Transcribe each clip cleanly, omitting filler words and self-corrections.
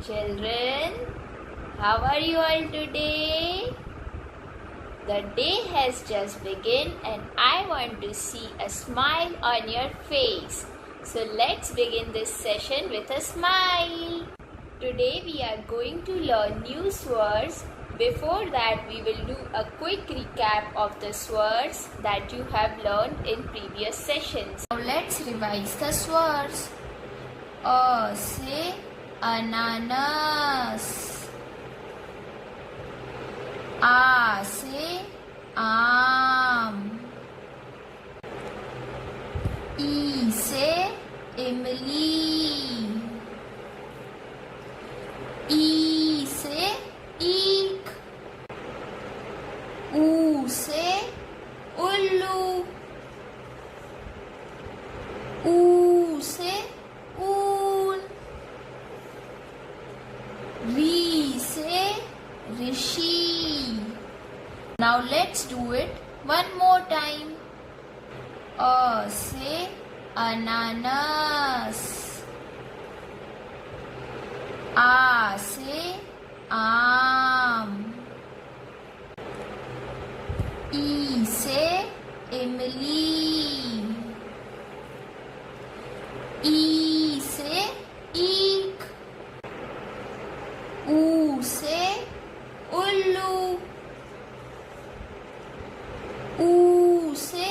Children, how are you all today? The day has just begun and I want to see a smile on your face. So let's begin this session with a smile. Today we are going to learn new swords. Before that, we will do a quick recap of the swords that you have learned in previous sessions. Now let's revise the swords. A say ananas. A say आम. E say इमली. E say ईख. U से उल्लू. U से ऊन. री से ऋषि. Now let's do it one more time. A से ananas. A से आम. ई से इमली. ई से ईख. ऊ से उल्लू. ऊ से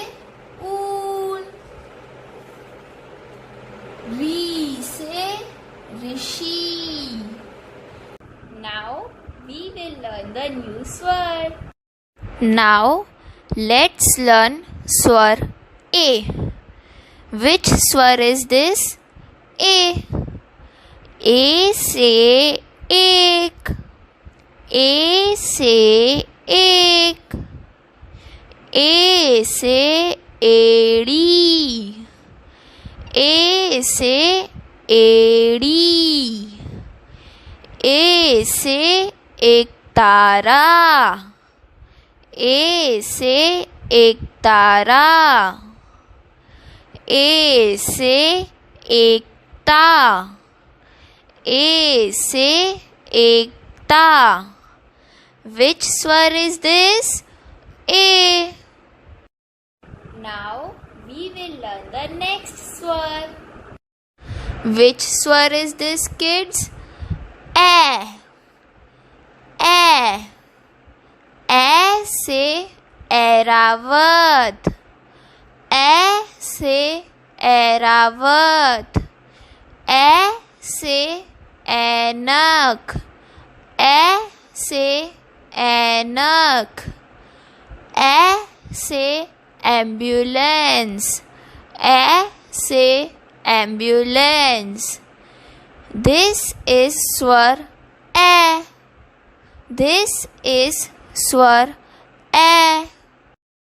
ऊन. री से ऋषि. Now we will learn the new swar. Now let's learn swar A. Which swar is this? A. A से एक. A से एक. A से एड़ी. A से एड़ी. A से एक तारा. A से एक तारा. A से एकता. A से एकता. Which swar is this? A. Now we will learn the next swar. Which swar is this, kids? A. A. A से ऐरावत. A से ऐरावत. A से ऐनक. A से ऐनक. A से एम्बुलेंस. A से ambulance. This is swar A. This is swar A.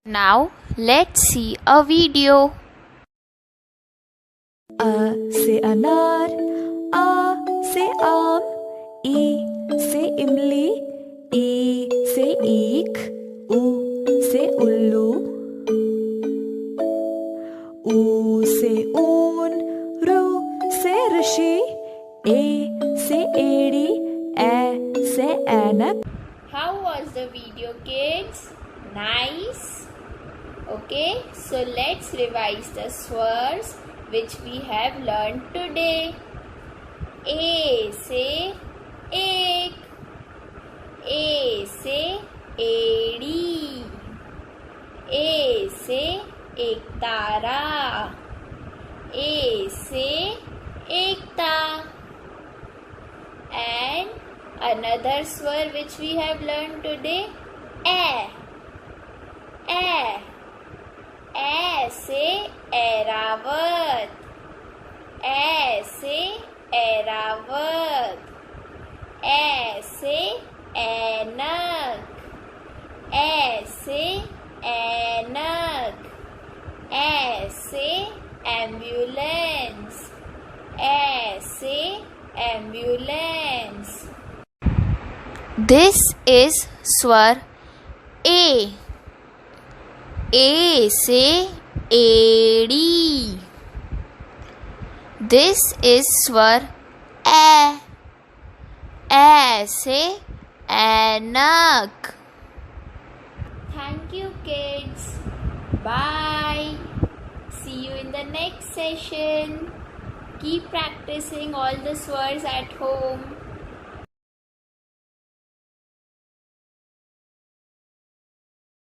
Now let's see a video. A से अनार. A से आम. E से इमली. E से ईख. U से उल्लू. U से ऊन. रू से ऋषि. A से एड़ी. A से ऐनक. How was the video, kids? Nice? Okay, so let's revise the swords which we have learned today. A से एक. A से एड़ी. A से एक तारा. A से एकता. And another swar which we have learned today, A. A. A से Airavat. A से Airavat. A से ऐनक. A से ऐनक. A से एम्बुलेंस. A से ambulance. This is swar A. A से एड़ी. This is swar A. A say anak. Thank you, kids. Bye. See you in the next session. Keep practicing all the swars at home.